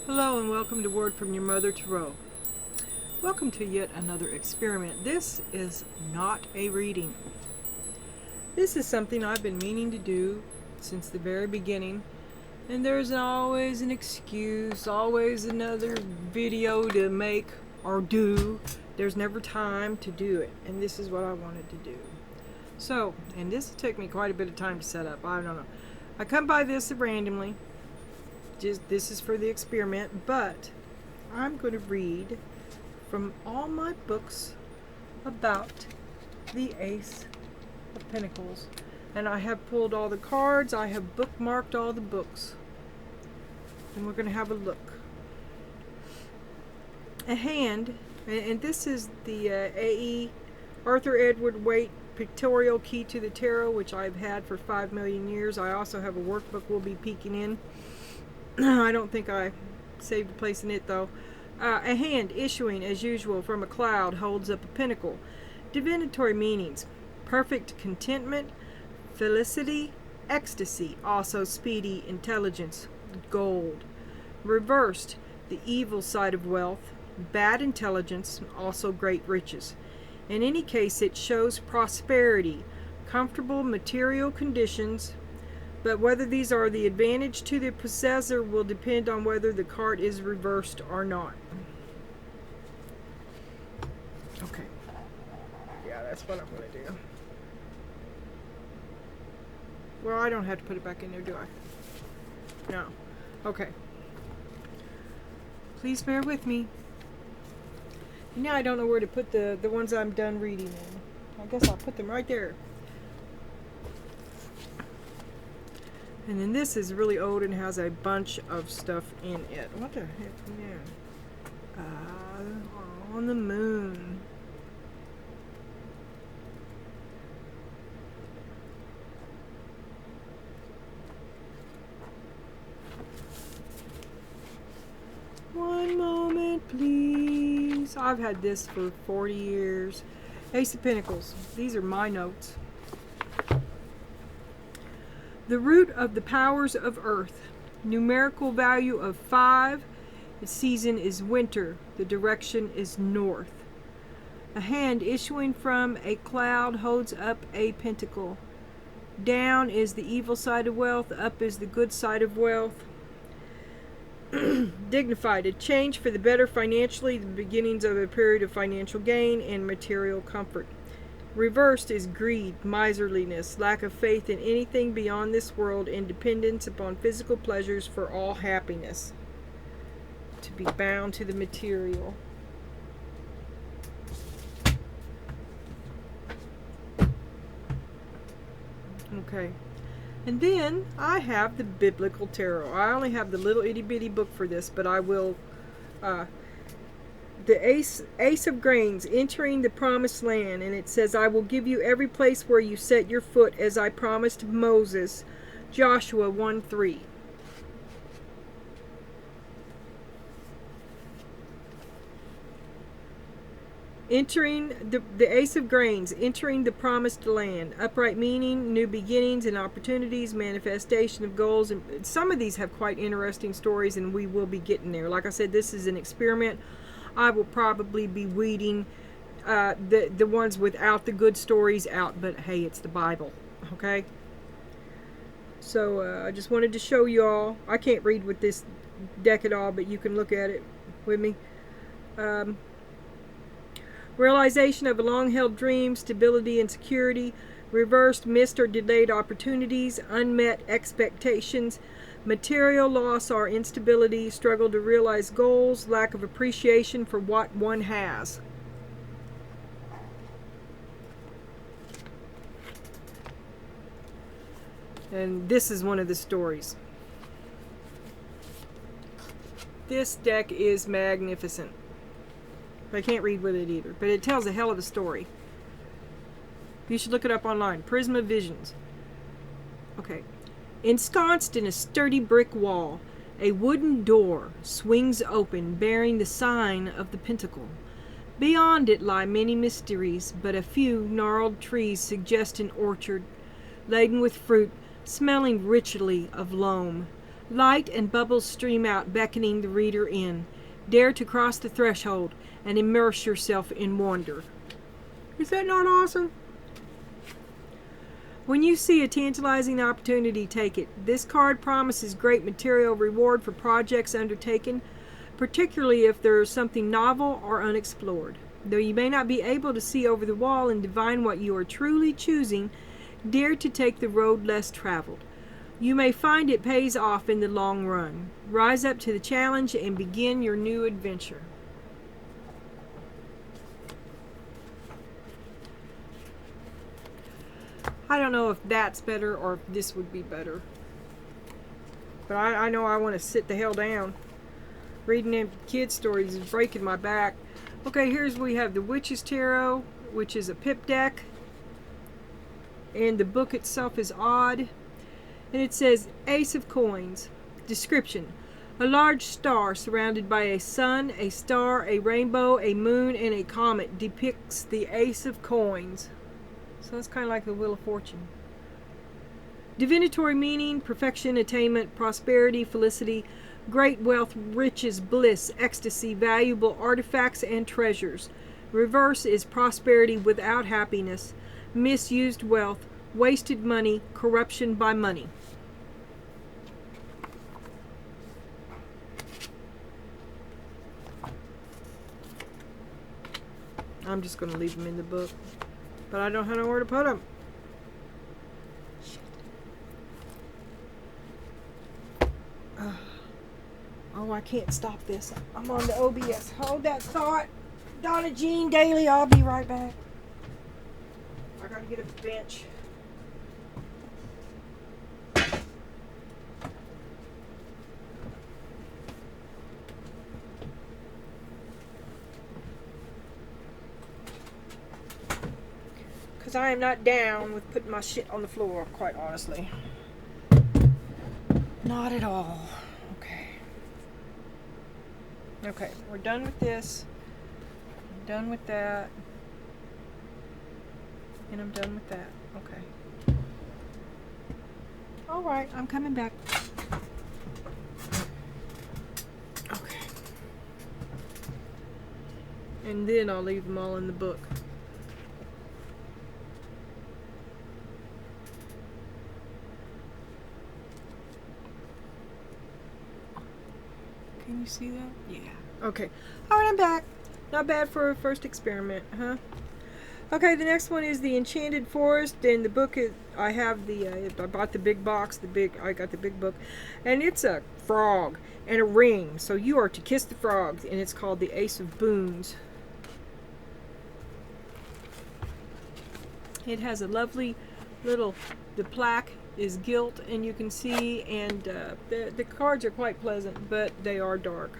Hello and welcome to Word from Your Mother Tarot. Welcome to yet another experiment. This is not a reading. This is something I've been meaning to do since the very beginning, and there's always an excuse, always another video to make or do. There's never time to do it, and this is what I wanted to do. So, and this took me quite a bit of time to set up. I don't know. I come by this randomly. This is for the experiment, but I'm going to read from all my books about the Ace of Pentacles, and I have pulled all the cards, I have bookmarked all the books, and we're going to have a look. A hand, and this is the A.E. Arthur Edward Waite Pictorial Key to the Tarot, which I've had for 5 million years. I also have a workbook we'll be peeking in. I don't think I saved a place in it, though. A hand issuing, as usual, from a cloud holds up a pentacle. Divinatory meanings: perfect contentment, felicity, ecstasy, also speedy intelligence, gold. Reversed, the evil side of wealth, bad intelligence, also great riches. In any case, it shows prosperity, comfortable material conditions, but whether these are the advantage to the possessor will depend on whether the card is reversed or not. Okay. Yeah, that's what I'm going to do. Well, I don't have to put it back in there, do I? No. Okay. Please bear with me. Now I don't know where to put the ones I'm done reading in. I guess I'll put them right there. And then this is really old and has a bunch of stuff in it. What the heck? Yeah. On the moon. One moment, please. I've had this for 40 years. Ace of Pentacles. These are my notes. The root of the powers of earth. Numerical value of 5. The season is winter. The direction is north. A hand issuing from a cloud holds up a pentacle. Down is the evil side of wealth. Up is the good side of wealth. Dignified. A change for the better financially. The beginnings of a period of financial gain and material comfort. Reversed is greed, miserliness, lack of faith in anything beyond this world, and dependence upon physical pleasures for all happiness. To be bound to the material. Okay. And then I have the Biblical Tarot. I only have the little itty bitty book for this, but I will... the Ace of Grains, entering the promised land, and it says, I will give you every place where you set your foot, as I promised Moses. Joshua 1:3. Entering the Ace of Grains, entering the promised land. Upright meaning, new beginnings and opportunities, manifestation of goals. And some of these have quite interesting stories, and we will be getting there. Like I said, this is an experiment. I will probably be weeding the ones without the good stories out, but hey, it's the Bible, okay? So I just wanted to show you all. I can't read with this deck at all, but you can look at it with me. Realization of a long-held dream, stability and security. Reversed, missed or delayed opportunities, unmet expectations, material loss or instability, struggle to realize goals, lack of appreciation for what one has. And this is one of the stories. This deck is magnificent. I can't read with it either, but it tells a hell of a story. You should look it up online. Prisma Visions. Okay. Ensconced in a sturdy brick wall, a wooden door swings open, bearing the sign of the pentacle. Beyond it lie many mysteries, but a few gnarled trees suggest an orchard, laden with fruit, smelling richly of loam. Light and bubbles stream out, beckoning the reader in. Dare to cross the threshold and immerse yourself in wonder. Is that not awesome? When you see a tantalizing opportunity, take it. This card promises great material reward for projects undertaken, particularly if there is something novel or unexplored. Though you may not be able to see over the wall and divine what you are truly choosing, dare to take the road less traveled. You may find it pays off in the long run. Rise up to the challenge and begin your new adventure. I don't know if that's better or if this would be better. But I know I want to sit the hell down. Reading them kid stories is breaking my back. Okay, we have the Witch's Tarot, which is a pip deck. And the book itself is odd. And it says Ace of Coins. Description. A large star surrounded by a sun, a star, a rainbow, a moon, and a comet depicts the Ace of Coins. So it's kind of like the Wheel of Fortune. Divinatory meaning, perfection, attainment, prosperity, felicity, great wealth, riches, bliss, ecstasy, valuable artifacts, and treasures. Reverse is prosperity without happiness, misused wealth, wasted money, corruption by money. I'm just going to leave them in the book. But I don't know where to put them. Oh, I can't stop this. I'm on the OBS. Hold that thought. Donna Jean Daily. I'll be right back. I got to get a bench. Because I am not down with putting my shit on the floor, quite honestly. Not at all. Okay, we're done with this. I'm done with that. And I'm done with that. Okay. Alright, I'm coming back. Okay. And then I'll leave them all in the book. Can you see that? Yeah. Okay. Alright, I'm back. Not bad for a first experiment, huh? Okay, the next one is the Enchanted Forest, and the book is, I have the, I bought the big box, I got the big book, and it's a frog and a ring, so you are to kiss the frogs, and it's called the Ace of Boons. It has a lovely little, the plaque is gilt, and you can see, and the cards are quite pleasant, but they are dark.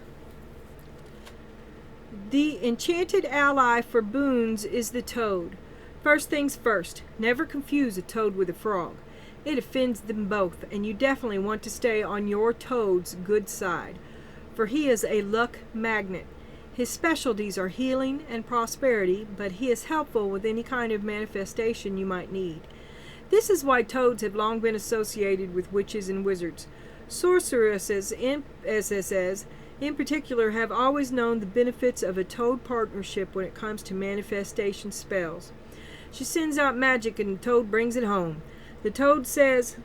The enchanted ally for boons is the toad. First things first, never confuse a toad with a frog. It offends them both, and you definitely want to stay on your toad's good side, for he is a luck magnet. His specialties are healing and prosperity, but he is helpful with any kind of manifestation you might need. This is why toads have long been associated with witches and wizards. Sorceresses, in particular, have always known the benefits of a toad partnership when it comes to manifestation spells. She sends out magic and the toad brings it home. The toad says,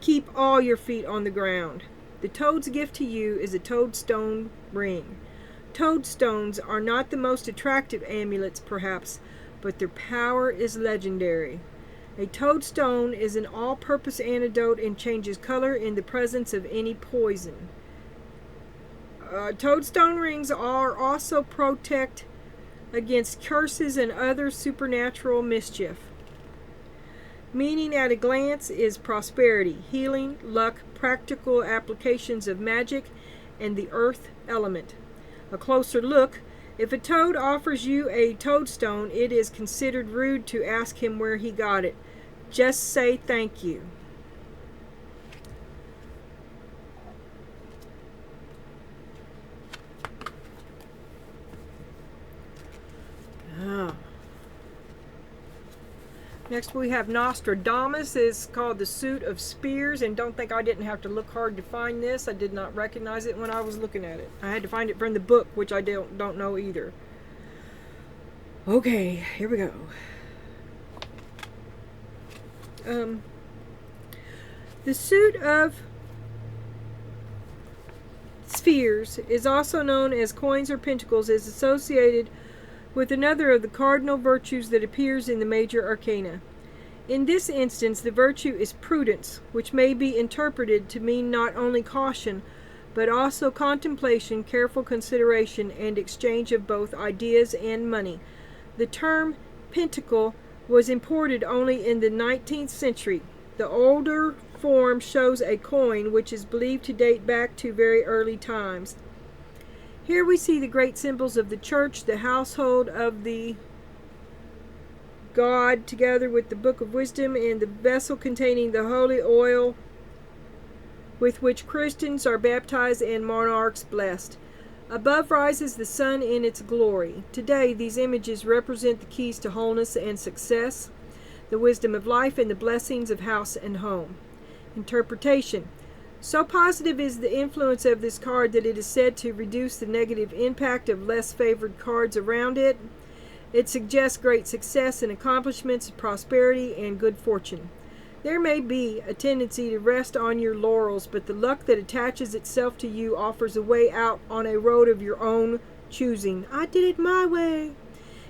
keep all your feet on the ground. The toad's gift to you is a toadstone ring. Toadstones are not the most attractive amulets, perhaps, but their power is legendary. A toadstone is an all-purpose antidote and changes color in the presence of any poison. Toadstone rings are also protect against curses and other supernatural mischief. Meaning at a glance is prosperity, healing, luck, practical applications of magic, and the earth element. A closer look, if a toad offers you a toadstone, it is considered rude to ask him where he got it. Just say thank you. Now Next we have Nostradamus. It's called the Suit of Spears, and don't think I didn't have to look hard to find this. I did not recognize it when I was looking at it. I had to find it from the book, which I don't know either. Okay, here we go. The Suit of Spheres is also known as coins or pentacles, is associated with another of the cardinal virtues that appears in the major arcana. In this instance, the virtue is prudence, which may be interpreted to mean not only caution, but also contemplation, careful consideration, and exchange of both ideas and money. The term pentacle was imported only in the 19th century. The older form shows a coin which is believed to date back to very early times. Here we see the great symbols of the church, the household of the God, together with the Book of Wisdom and the vessel containing the holy oil with which Christians are baptized and monarchs blessed. Above rises the sun in its glory. Today, these images represent the keys to wholeness and success, the wisdom of life, and the blessings of house and home. Interpretation. So positive is the influence of this card that it is said to reduce the negative impact of less favored cards around it. It suggests great success and accomplishments, prosperity, and good fortune. There may be a tendency to rest on your laurels, but the luck that attaches itself to you offers a way out on a road of your own choosing. I did it my way.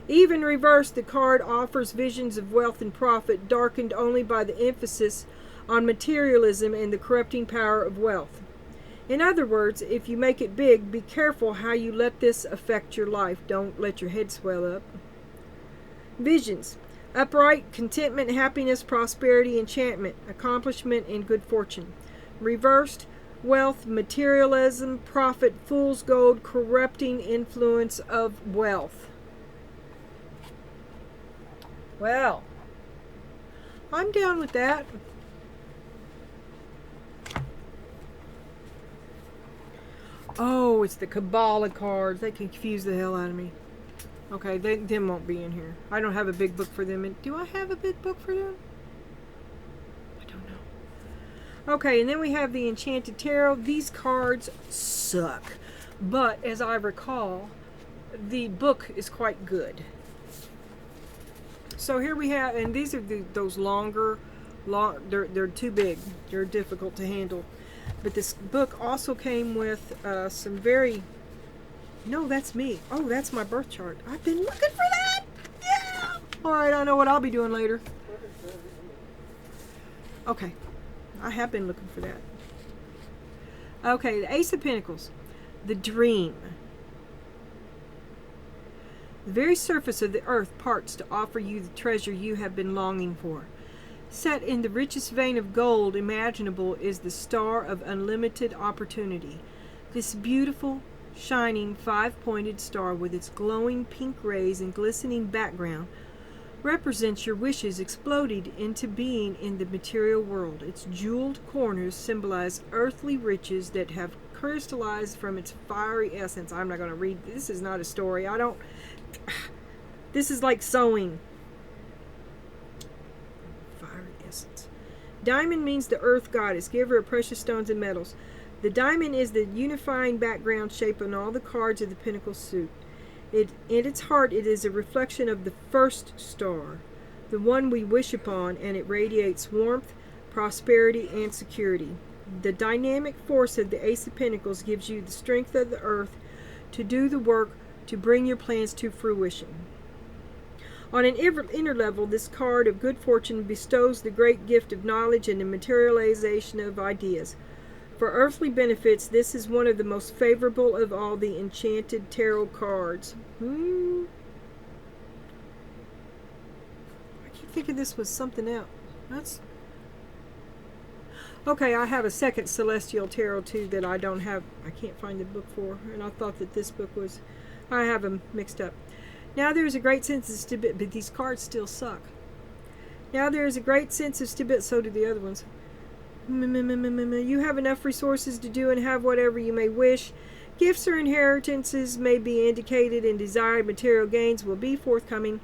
Even reversed, the card offers visions of wealth and profit, darkened only by the emphasis on materialism and the corrupting power of wealth. In other words, if you make it big, be careful how you let this affect your life. Don't let your head swell up. Visions. Upright, contentment, happiness, prosperity, enchantment, accomplishment, and good fortune. Reversed, wealth, materialism, profit, fool's gold, corrupting influence of wealth. Well, I'm down with that. Oh, it's the Kabbalah cards. They confuse the hell out of me. Okay, them won't be in here. I don't have a big book for them. And do I have a big book for them? I don't know. Okay, and then we have the Enchanted Tarot. These cards suck. But, as I recall, the book is quite good. So here we have, and these are those longer, they're too big. They're difficult to handle. But this book also came with some very... No, that's me. Oh, that's my birth chart. I've been looking for that! Yeah! Alright, I know what I'll be doing later. Okay. I have been looking for that. Okay, the Ace of Pentacles. The Dream. The very surface of the earth parts to offer you the treasure you have been longing for. Set in the richest vein of gold imaginable is the star of unlimited opportunity. This beautiful, shining, five-pointed star with its glowing pink rays and glistening background represents your wishes exploded into being in the material world. Its jeweled corners symbolize earthly riches that have crystallized from its fiery essence. I'm not going to read. This is not a story. This is like sewing. Diamond means the earth goddess, giver of precious stones and metals. The diamond is the unifying background shape on all the cards of the Pentacle suit. In its heart, it is a reflection of the first star, the one we wish upon, and it radiates warmth, prosperity, and security. The dynamic force of the Ace of Pentacles gives you the strength of the earth to do the work to bring your plans to fruition. On an inner level, this card of good fortune bestows the great gift of knowledge and the materialization of ideas. For earthly benefits, this is one of the most favorable of all the enchanted tarot cards. I keep thinking this was something else. Okay, I have a second Celestial Tarot too that I can't find the book for, and I thought that this book was, I have them mixed up. Now there is a great sense of stability, but these cards still suck. Now there is a great sense of stability, so do the other ones. You have enough resources to do and have whatever you may wish. Gifts or inheritances may be indicated, and desired material gains will be forthcoming.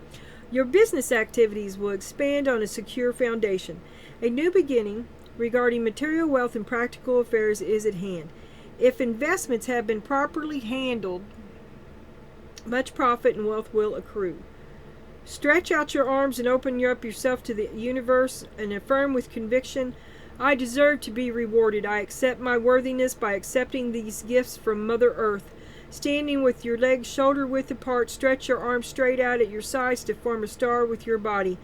Your business activities will expand on a secure foundation. A new beginning regarding material wealth and practical affairs is at hand. If investments have been properly handled, much profit and wealth will accrue. Stretch out your arms and open up yourself to the universe and affirm with conviction, I deserve to be rewarded. I accept my worthiness by accepting these gifts from Mother Earth. Standing with your legs shoulder width apart, stretch your arms straight out at your sides to form a star with your body.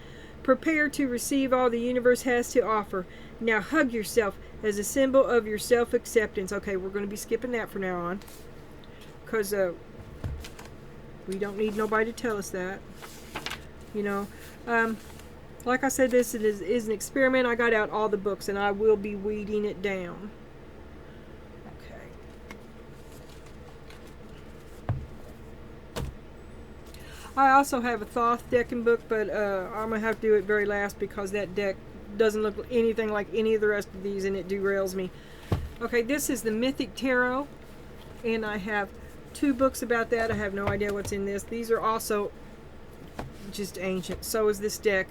Prepare to receive all the universe has to offer. Now hug yourself as a symbol of your self-acceptance. Okay, we're going to be skipping that from now on, because we don't need nobody to tell us that. You know, like I said, this is an experiment. I got out all the books, and I will be weeding it down. I also have a Thoth decking book, but I'm going to have to do it very last because that deck doesn't look anything like any of the rest of these, and it derails me. Okay, this is the Mythic Tarot, and I have 2 books about that. I have no idea what's in this. These are also just ancient. So is this deck.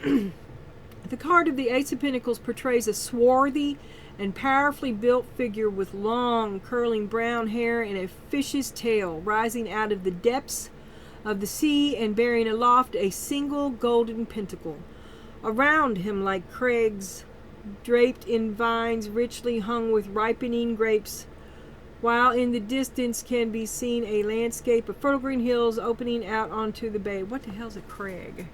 The card of the Ace of Pentacles portrays a swarthy and powerfully built figure with long, curling brown hair and a fish's tail rising out of the depths of the sea and bearing aloft a single golden pentacle. Around him, like crags draped in vines richly hung with ripening grapes, while in the distance can be seen a landscape of fertile green hills opening out onto the bay. What the hell's a crag?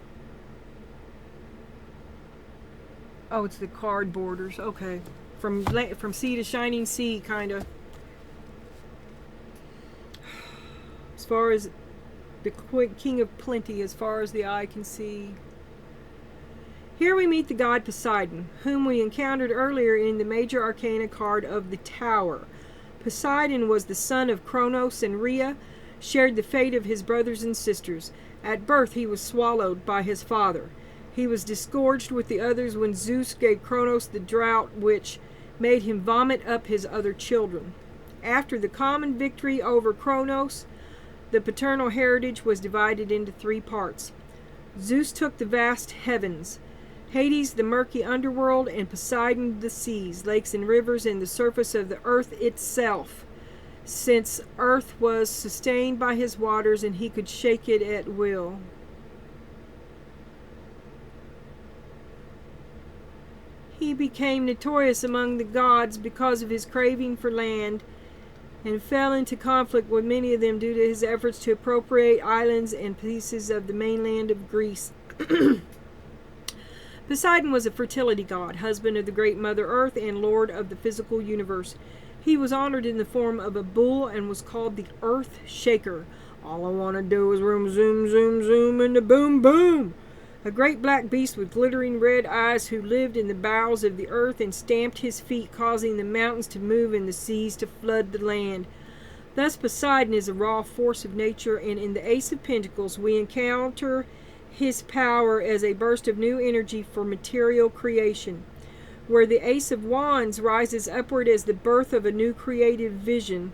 Oh, it's the card borders. Okay. From sea to shining sea, kind of. As far as the king of plenty, as far as the eye can see. Here we meet the god Poseidon, whom we encountered earlier in the major arcana card of the Tower. Poseidon was the son of Kronos and Rhea, shared the fate of his brothers and sisters. At birth he was swallowed by his father. He was disgorged with the others when Zeus gave Kronos the drought which made him vomit up his other children. After the common victory over Kronos, the paternal heritage was divided into 3 parts. Zeus took the vast heavens, Hades the murky underworld, and Poseidon the seas, lakes and rivers, and the surface of the earth itself, since earth was sustained by his waters and he could shake it at will. He became notorious among the gods because of his craving for land and fell into conflict with many of them due to his efforts to appropriate islands and pieces of the mainland of Greece. Poseidon was a fertility god, husband of the great Mother Earth and lord of the physical universe. He was honored in the form of a bull and was called the Earth Shaker. All I want to do is zoom, zoom, zoom, and the boom, boom. A great black beast with glittering red eyes who lived in the bowels of the earth and stamped his feet, causing the mountains to move and the seas to flood the land. Thus Poseidon is a raw force of nature, and in the Ace of Pentacles we encounter his power as a burst of new energy for material creation. Where the Ace of Wands rises upward as the birth of a new creative vision,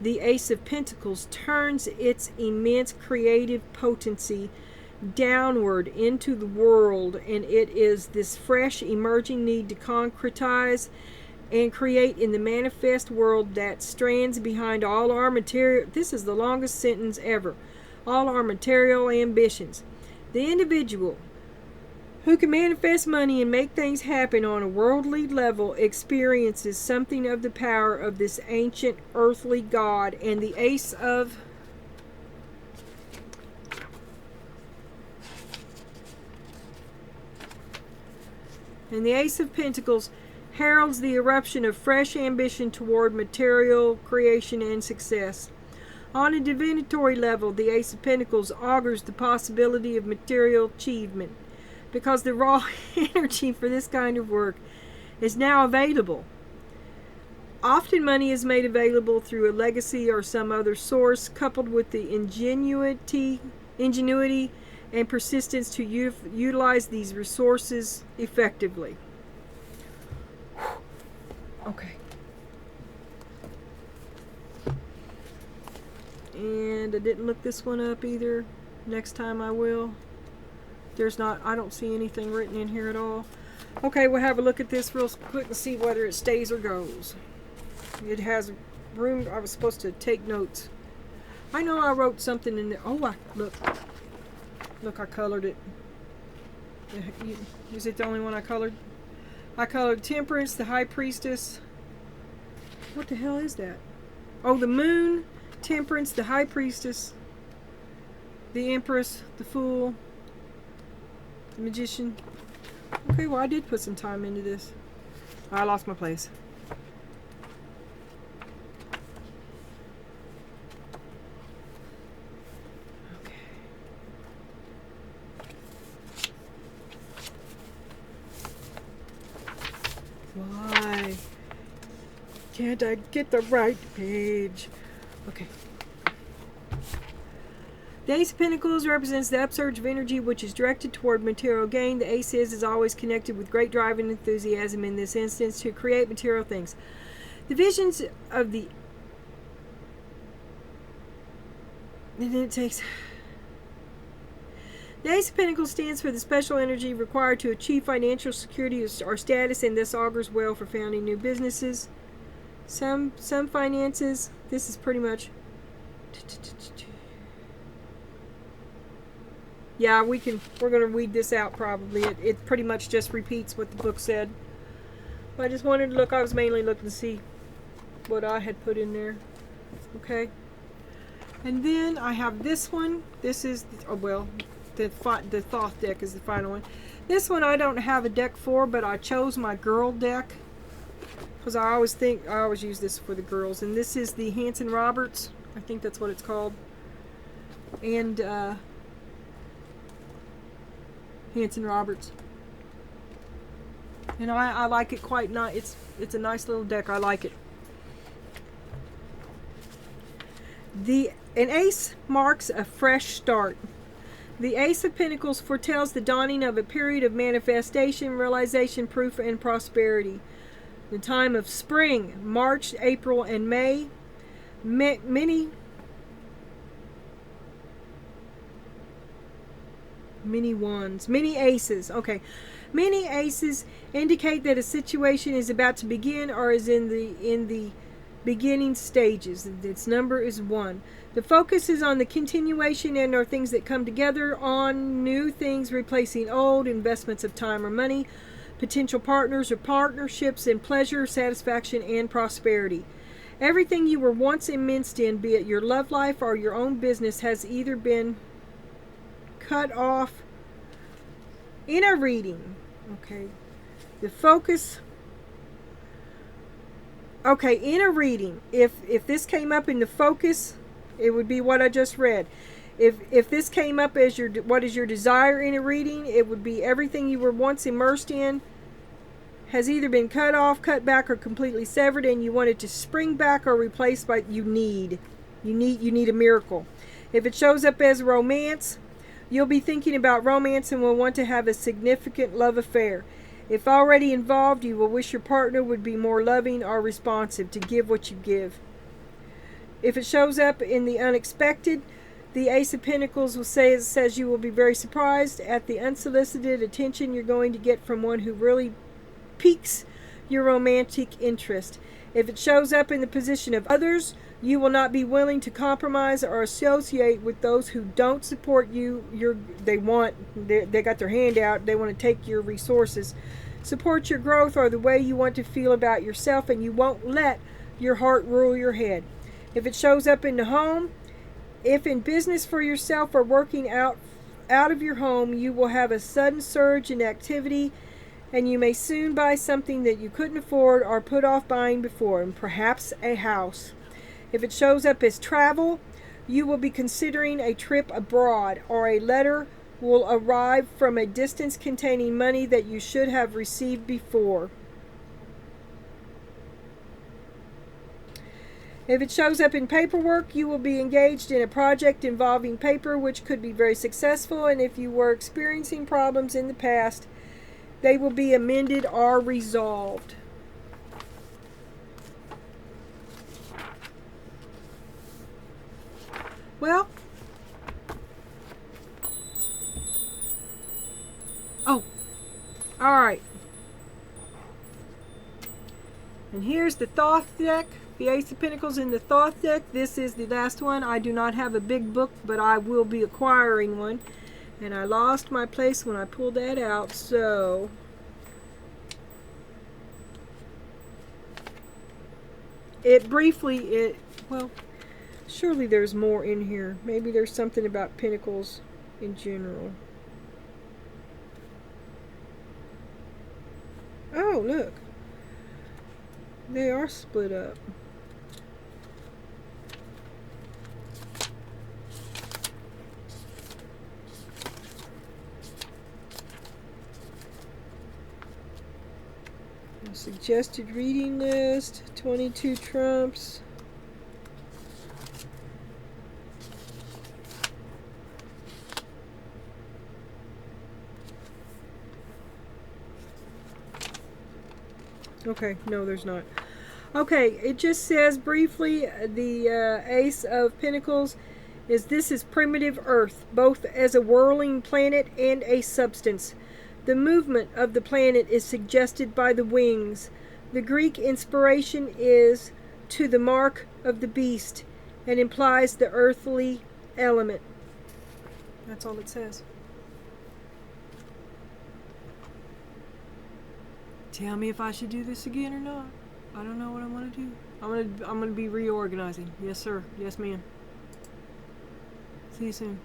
the Ace of Pentacles turns its immense creative potency downward into the world, and it is this fresh emerging need to concretize and create in the manifest world that stands behind all our material. This is the longest sentence ever. All our material ambitions. The individual who can manifest money and make things happen on a worldly level experiences something of the power of this ancient earthly god. And the Ace of Pentacles heralds the eruption of fresh ambition toward material creation and success. On a divinatory level, the Ace of Pentacles augurs the possibility of material achievement, because the raw energy for this kind of work is now available. Often money is made available through a legacy or some other source, coupled with the ingenuity and persistence to utilize these resources effectively. And I didn't look this one up either. Next time I will. There's not, I don't see anything written in here at all. Okay, we'll have a look at this real quick and see whether it stays or goes. It has room. I was supposed to take notes. I know I wrote something in there. Oh, look. Look, I colored it. Is it the only one I colored? I colored Temperance, the High Priestess. What the hell is that? Oh, the Moon, Temperance, the High Priestess, the Empress, the Fool, the Magician. Okay, well, I did put some time into this. I lost my place. Okay. Why can't I get the right page? Okay. The Ace of Pentacles represents the upsurge of energy which is directed toward material gain. The Ace is always connected with great drive and enthusiasm in this instance to create material things. The visions of the... And then it takes... The Ace of Pentacles stands for the special energy required to achieve financial security or status, and this augurs well for founding new businesses. Some finances. This is pretty much... Yeah, we're going to read this out probably. It pretty much just repeats what the book said. I just wanted to look. I was mainly looking to see what I had put in there. Okay. And then I have this one. This is, oh, well, the Thoth deck is the final one. This one I don't have a deck for, but I chose my girl deck. Because I always use this for the girls. And this is the Hanson Roberts. I think that's what it's called. And, Hanson Roberts. And I like it quite nice. It's a nice little deck. I like it. An ace marks a fresh start. The Ace of Pentacles foretells the dawning of a period of manifestation, realization, proof, and prosperity. The time of spring, March, April, and May. Many aces. Okay. Many aces indicate that a situation is about to begin or is in the beginning stages. Its number is 1. The focus is on the continuation and or things that come together, on new things replacing old, investments of time or money, potential partners or partnerships, and pleasure, satisfaction, and prosperity. Everything you were once immersed in, be it your love life or your own business, has either been cut off in a reading. Okay. The focus. Okay, in a reading, if this came up in the focus, it would be what I just read. If this came up as what is your desire in a reading, it would be everything you were once immersed in has either been cut off, cut back, or completely severed, and you want it to spring back or replaced by you need a miracle. If it shows up as romance, you'll be thinking about romance and will want to have a significant love affair. If already involved, you will wish your partner would be more loving or responsive to give what you give. If it shows up in the unexpected, the Ace of Pentacles says you will be very surprised at the unsolicited attention you're going to get from one who really piques your romantic interest. If it shows up in the position of others, you will not be willing to compromise or associate with those who don't support you. They got their hand out. They want to take your resources, support your growth, or the way you want to feel about yourself, and you won't let your heart rule your head. If it shows up in the home, if in business for yourself or working out of your home, you will have a sudden surge in activity, and you may soon buy something that you couldn't afford or put off buying before, and perhaps a house. If it shows up as travel, you will be considering a trip abroad, or a letter will arrive from a distance containing money that you should have received before. If it shows up in paperwork, you will be engaged in a project involving paper which could be very successful, and if you were experiencing problems in the past, they will be amended or resolved. Well, oh, all right. And here's the Thoth deck, the Ace of Pentacles in the Thoth deck. This is the last one. I do not have a big book, but I will be acquiring one. And I lost my place when I pulled that out, so... well, surely there's more in here. Maybe there's something about Pentacles in general. Oh, look. They are split up. A suggested reading list, 22 trumps. Okay, no, there's not. Okay, it just says briefly the Ace of Pentacles this is primitive Earth, both as a whirling planet and a substance. The movement of the planet is suggested by the wings. The Greek inspiration is to the mark of the beast and implies the earthly element. That's all it says. Tell me if I should do this again or not. I don't know what I want to do. I'm gonna be reorganizing. Yes, sir. Yes, ma'am. See you soon.